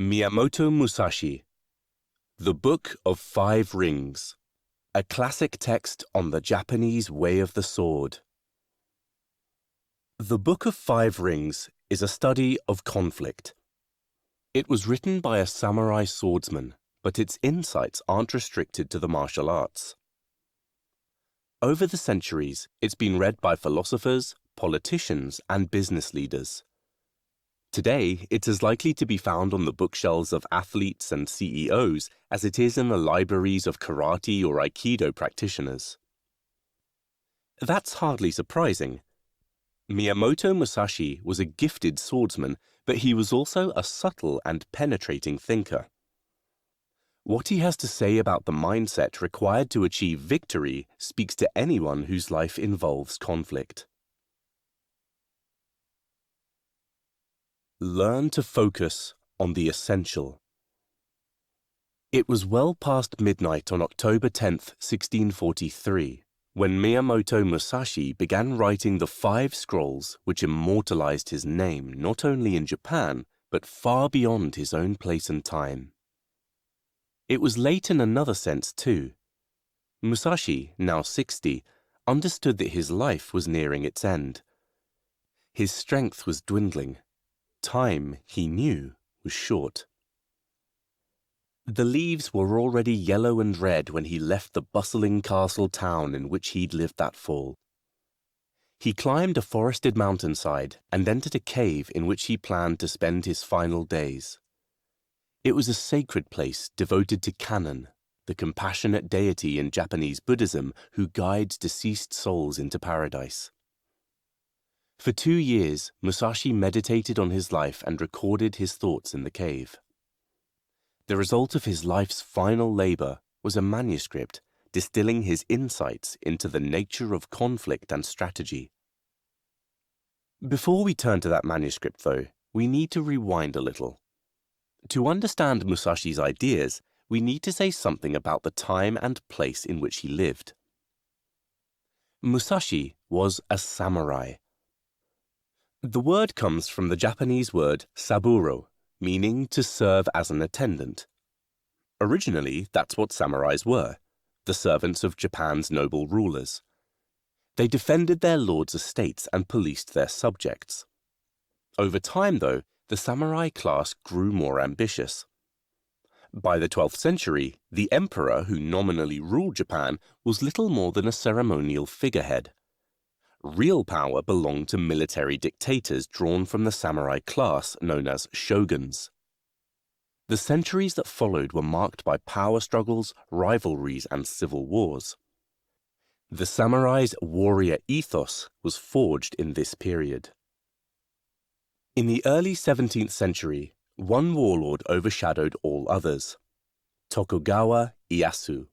Miyamoto Musashi, The Book of Five Rings, a classic text on the Japanese way of the sword. The Book of Five Rings is a study of conflict. It was written by a samurai swordsman, but its insights aren't restricted to the martial arts. Over the centuries, it's been read by philosophers, politicians, and business leaders. Today, it's as likely to be found on the bookshelves of athletes and CEOs as it is in the libraries of karate or aikido practitioners. That's hardly surprising. Miyamoto Musashi was a gifted swordsman, but he was also a subtle and penetrating thinker. What he has to say about the mindset required to achieve victory speaks to anyone whose life involves conflict. Learn to focus on the essential. It was well past midnight on October 10th, 1643, when Miyamoto Musashi began writing the 5 scrolls which immortalized his name not only in Japan, but far beyond his own place and time. It was late in another sense too. Musashi, now 60, understood that his life was nearing its end. His strength was dwindling. Time, he knew, was short. The leaves were already yellow and red when he left the bustling castle town in which he'd lived that fall. He climbed a forested mountainside and entered a cave in which he planned to spend his final days. It was a sacred place devoted to Kannon, the compassionate deity in Japanese Buddhism who guides deceased souls into paradise. For 2 years, Musashi meditated on his life and recorded his thoughts in the cave. The result of his life's final labor was a manuscript distilling his insights into the nature of conflict and strategy. Before we turn to that manuscript, though, we need to rewind a little. To understand Musashi's ideas, we need to say something about the time and place in which he lived. Musashi was a samurai. The word comes from the Japanese word saburo, meaning to serve as an attendant. Originally, that's what samurais were, the servants of Japan's noble rulers. They defended their lord's estates and policed their subjects. Over time, though, the samurai class grew more ambitious. By the 12th century, the emperor who nominally ruled Japan was little more than a ceremonial figurehead. Real power belonged to military dictators drawn from the samurai class known as shoguns. The centuries that followed were marked by power struggles, rivalries, and civil wars. The samurai's warrior ethos was forged in this period. In the early 17th century, one warlord overshadowed all others: Tokugawa Ieyasu.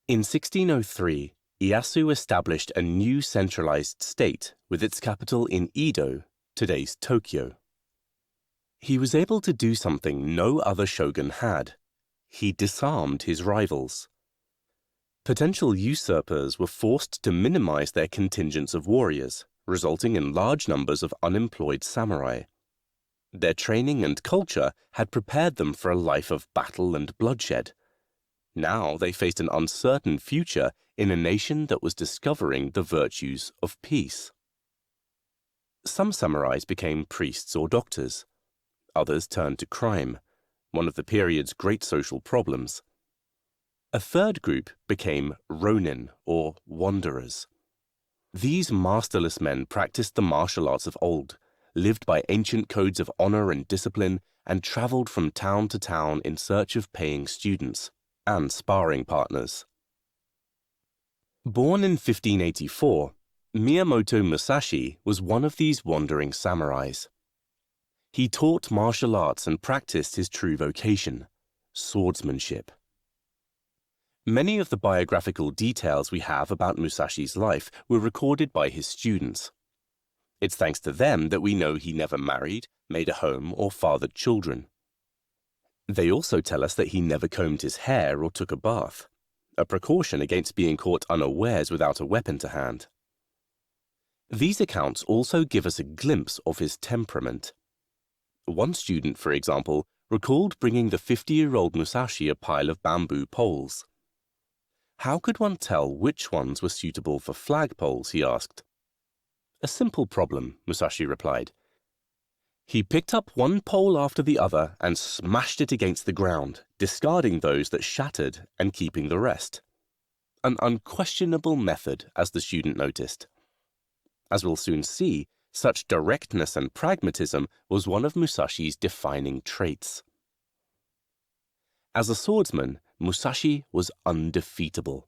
In 1603, Ieyasu established a new centralized state with its capital in Edo, today's Tokyo. He was able to do something no other shogun had. He disarmed his rivals. Potential usurpers were forced to minimize their contingents of warriors, resulting in large numbers of unemployed samurai. Their training and culture had prepared them for a life of battle and bloodshed. Now they faced an uncertain future in a nation that was discovering the virtues of peace. Some samurais became priests or doctors. Others turned to crime, one of the period's great social problems. A third group became ronin, or wanderers. These masterless men practiced the martial arts of old, lived by ancient codes of honor and discipline, and traveled from town to town in search of paying students and sparring partners. Born in 1584, Miyamoto Musashi was one of these wandering samurais. He taught martial arts and practiced his true vocation, swordsmanship. Many of the biographical details we have about Musashi's life were recorded by his students. It's thanks to them that we know he never married, made a home, or fathered children. They also tell us that he never combed his hair or took a bath, a precaution against being caught unawares without a weapon to hand. These accounts also give us a glimpse of his temperament. One student, for example, recalled bringing the 50-year-old Musashi a pile of bamboo poles. How could one tell which ones were suitable for flagpoles, he asked. A simple problem, Musashi replied. He picked up one pole after the other and smashed it against the ground, discarding those that shattered and keeping the rest. An unquestionable method, as the student noticed. As we'll soon see, such directness and pragmatism was one of Musashi's defining traits. As a swordsman, Musashi was undefeatable.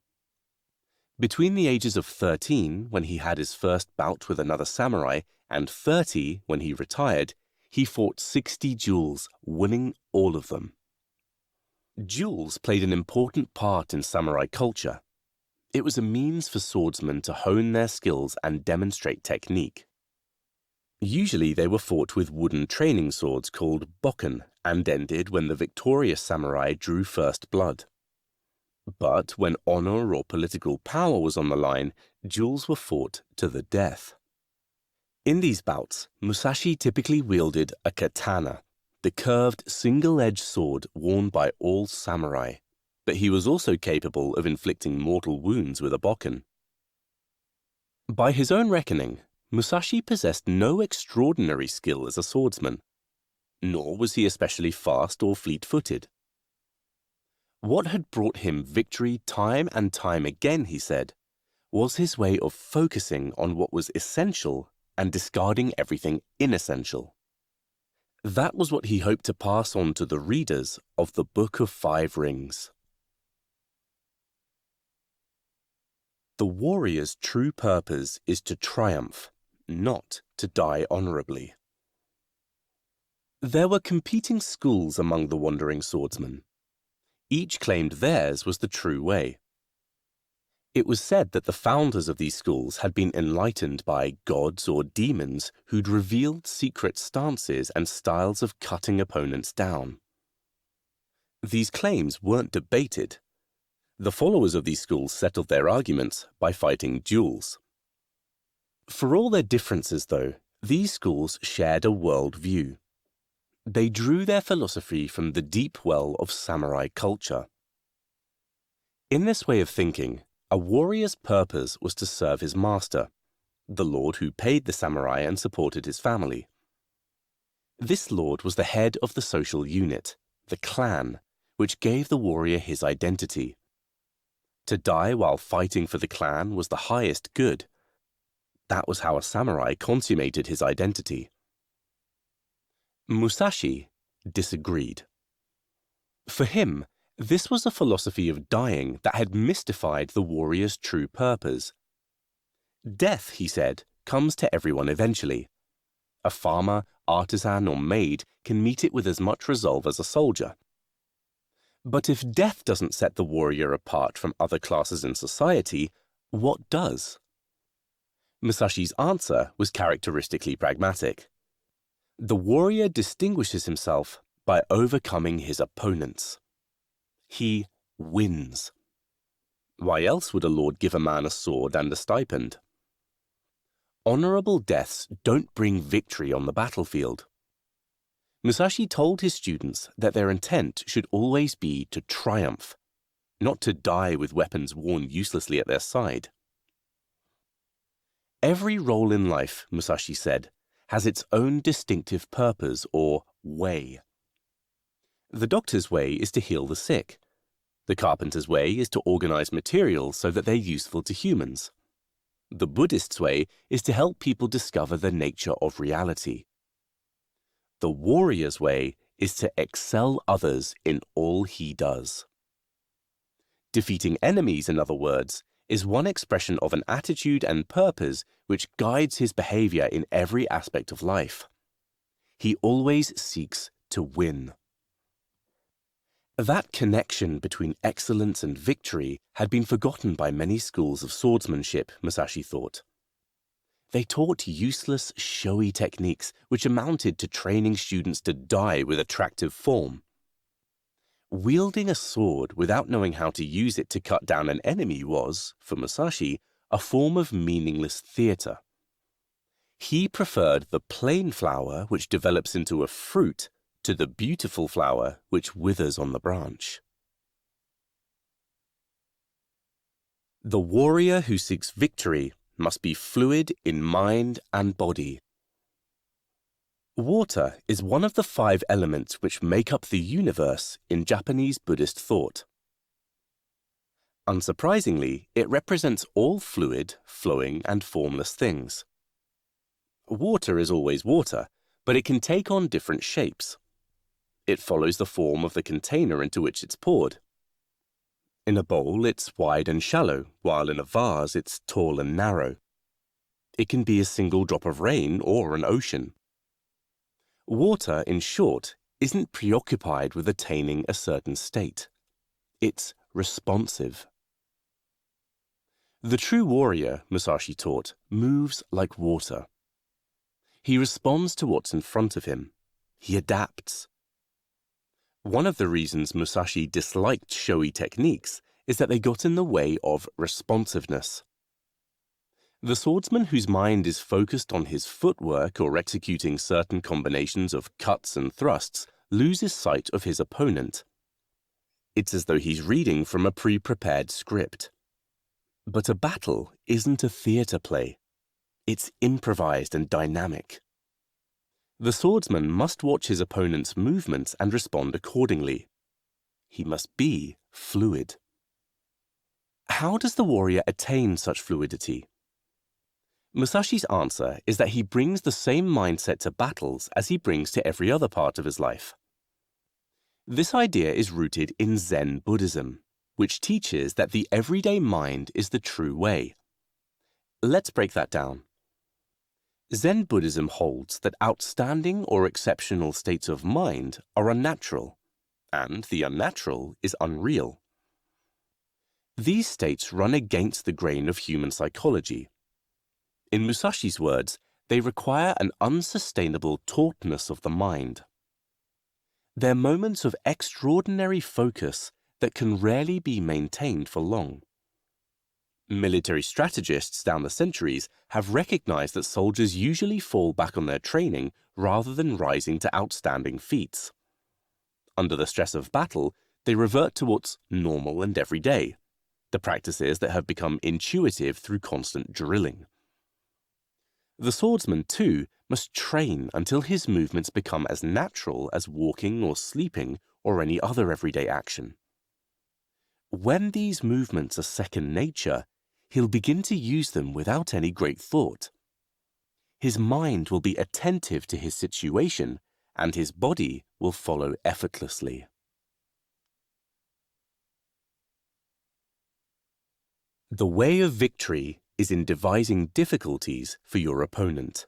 Between the ages of 13, when he had his first bout with another samurai, and 30, when he retired, he fought 60 duels, winning all of them. Duels played an important part in samurai culture. It was a means for swordsmen to hone their skills and demonstrate technique. Usually they were fought with wooden training swords called bokken and ended when the victorious samurai drew first blood. But when honor or political power was on the line, duels were fought to the death. In these bouts, Musashi typically wielded a katana, the curved single-edged sword worn by all samurai, but he was also capable of inflicting mortal wounds with a bokken. By his own reckoning, Musashi possessed no extraordinary skill as a swordsman, nor was he especially fast or fleet-footed. What had brought him victory time and time again, he said, was his way of focusing on what was essential and discarding everything inessential. That was what he hoped to pass on to the readers of the Book of Five Rings. The warrior's true purpose is to triumph, not to die honorably. There were competing schools among the wandering swordsmen. Each claimed theirs was the true way. It was said that the founders of these schools had been enlightened by gods or demons who'd revealed secret stances and styles of cutting opponents down. These claims weren't debated. The followers of these schools settled their arguments by fighting duels. For all their differences, though, these schools shared a world view. They drew their philosophy from the deep well of samurai culture. In this way of thinking, a warrior's purpose was to serve his master, the lord who paid the samurai and supported his family. This lord was the head of the social unit, the clan, which gave the warrior his identity. To die while fighting for the clan was the highest good. That was how a samurai consummated his identity. Musashi disagreed. For him, this was a philosophy of dying that had mystified the warrior's true purpose. Death, he said, comes to everyone eventually. A farmer, artisan, or maid can meet it with as much resolve as a soldier. But if death doesn't set the warrior apart from other classes in society, what does? Musashi's answer was characteristically pragmatic. The warrior distinguishes himself by overcoming his opponents. He wins. Why else would a lord give a man a sword and a stipend? Honorable deaths don't bring victory on the battlefield. Musashi told his students that their intent should always be to triumph, not to die with weapons worn uselessly at their side. Every role in life, Musashi said, has its own distinctive purpose or way. The doctor's way is to heal the sick. The carpenter's way is to organize materials so that they're useful to humans. The Buddhist's way is to help people discover the nature of reality. The warrior's way is to excel others in all he does. Defeating enemies, in other words, is one expression of an attitude and purpose which guides his behavior in every aspect of life. He always seeks to win. That connection between excellence and victory had been forgotten by many schools of swordsmanship, Musashi thought. They taught useless, showy techniques which amounted to training students to die with attractive form. Wielding a sword without knowing how to use it to cut down an enemy was, for Musashi, a form of meaningless theater. He preferred the plain flower, which develops into a fruit, to the beautiful flower, which withers on the branch. The warrior who seeks victory must be fluid in mind and body. Water is one of the 5 elements which make up the universe in Japanese Buddhist thought. Unsurprisingly, it represents all fluid, flowing, and formless things. Water is always water, but it can take on different shapes. It follows the form of the container into which it's poured. In a bowl, it's wide and shallow, while in a vase, it's tall and narrow. It can be a single drop of rain or an ocean. Water, in short, isn't preoccupied with attaining a certain state. It's responsive. The true warrior, Musashi taught, moves like water. He responds to what's in front of him. He adapts. One of the reasons Musashi disliked showy techniques is that they got in the way of responsiveness. The swordsman whose mind is focused on his footwork or executing certain combinations of cuts and thrusts loses sight of his opponent. It's as though he's reading from a pre-prepared script. But a battle isn't a theatre play. It's improvised and dynamic. The swordsman must watch his opponent's movements and respond accordingly. He must be fluid. How does the warrior attain such fluidity? Musashi's answer is that he brings the same mindset to battles as he brings to every other part of his life. This idea is rooted in Zen Buddhism, which teaches that the everyday mind is the true way. Let's break that down. Zen Buddhism holds that outstanding or exceptional states of mind are unnatural, and the unnatural is unreal. These states run against the grain of human psychology. In Musashi's words, they require an unsustainable tautness of the mind. They're moments of extraordinary focus that can rarely be maintained for long. Military strategists down the centuries have recognized that soldiers usually fall back on their training rather than rising to outstanding feats. Under the stress of battle, they revert to what's normal and everyday, the practices that have become intuitive through constant drilling. The swordsman, too, must train until his movements become as natural as walking or sleeping or any other everyday action. When these movements are second nature, he'll begin to use them without any great thought. His mind will be attentive to his situation, and his body will follow effortlessly. The way of victory is in devising difficulties for your opponent.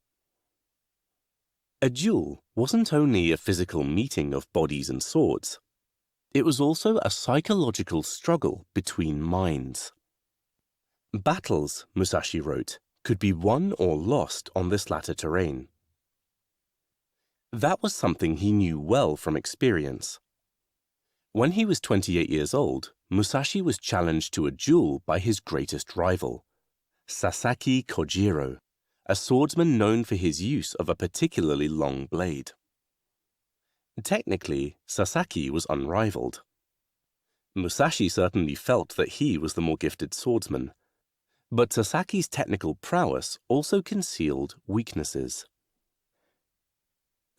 A duel wasn't only a physical meeting of bodies and swords. It was also a psychological struggle between minds. Battles, Musashi wrote, could be won or lost on this latter terrain. That was something he knew well from experience. When he was 28 years old, Musashi was challenged to a duel by his greatest rival, Sasaki Kojiro, a swordsman known for his use of a particularly long blade. Technically, Sasaki was unrivaled. Musashi certainly felt that he was the more gifted swordsman, but Sasaki's technical prowess also concealed weaknesses.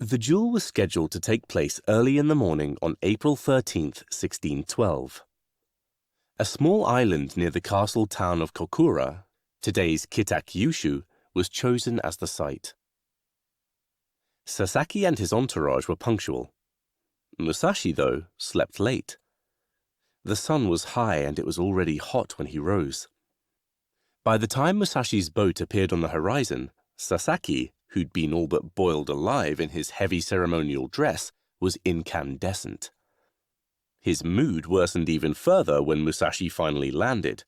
The duel was scheduled to take place early in the morning on April 13th, 1612. A small island near the castle town of Kokura, today's Kitakyushu, was chosen as the site. Sasaki and his entourage were punctual. Musashi, though, slept late. The sun was high and it was already hot when he rose. By the time Musashi's boat appeared on the horizon, Sasaki, who'd been all but boiled alive in his heavy ceremonial dress, was incandescent. His mood worsened even further when Musashi finally landed.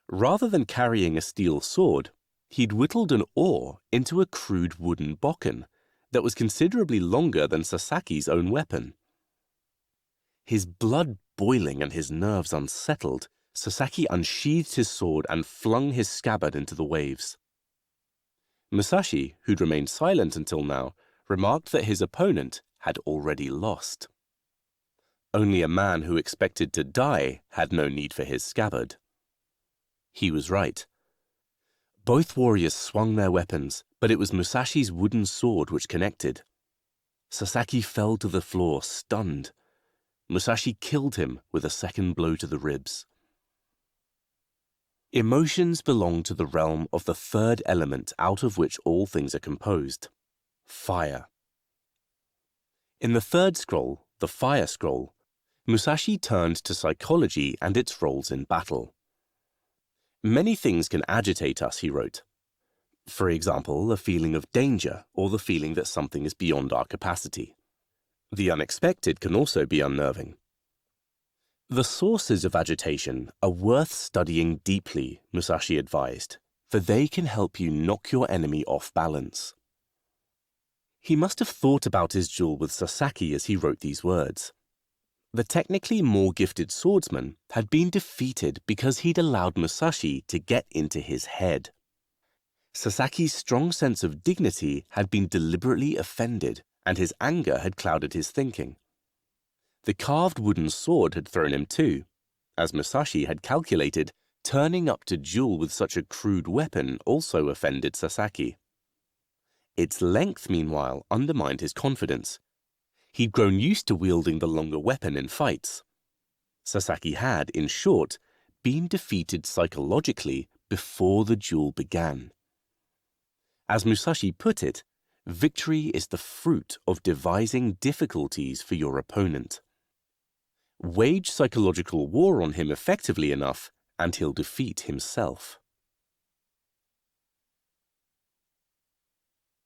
Rather than carrying a steel sword, he'd whittled an oar into a crude wooden bokken that was considerably longer than Sasaki's own weapon. His blood boiling and his nerves unsettled, Sasaki unsheathed his sword and flung his scabbard into the waves. Musashi, who'd remained silent until now, remarked that his opponent had already lost. Only a man who expected to die had no need for his scabbard. He was right. Both warriors swung their weapons, but it was Musashi's wooden sword which connected. Sasaki fell to the floor, stunned. Musashi killed him with a second blow to the ribs. Emotions belong to the realm of the third element out of which all things are composed: fire. In the third scroll, the Fire Scroll, Musashi turned to psychology and its roles in battle. Many things can agitate us, he wrote. For example, a feeling of danger or the feeling that something is beyond our capacity. The unexpected can also be unnerving. The sources of agitation are worth studying deeply, Musashi advised, for they can help you knock your enemy off balance. He must have thought about his duel with Sasaki as he wrote these words. The technically more gifted swordsman had been defeated because he'd allowed Musashi to get into his head. Sasaki's strong sense of dignity had been deliberately offended, and his anger had clouded his thinking. The carved wooden sword had thrown him too. As Musashi had calculated, turning up to duel with such a crude weapon also offended Sasaki. Its length, meanwhile, undermined his confidence. He'd grown used to wielding the longer weapon in fights. Sasaki had, in short, been defeated psychologically before the duel began. As Musashi put it, victory is the fruit of devising difficulties for your opponent. Wage psychological war on him effectively enough, and he'll defeat himself.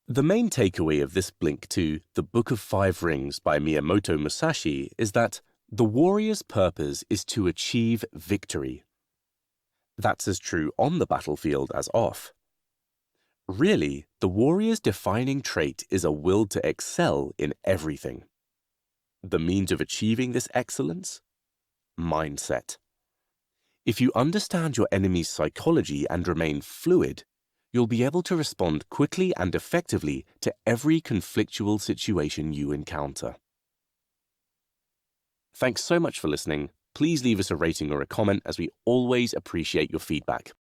The main takeaway of this blink to The Book of Five Rings by Miyamoto Musashi is that the warrior's purpose is to achieve victory. That's as true on the battlefield as off. Really, the warrior's defining trait is a will to excel in everything. The means of achieving this excellence? Mindset. If you understand your enemy's psychology and remain fluid, you'll be able to respond quickly and effectively to every conflictual situation you encounter. Thanks so much for listening. Please leave us a rating or a comment, as we always appreciate your feedback.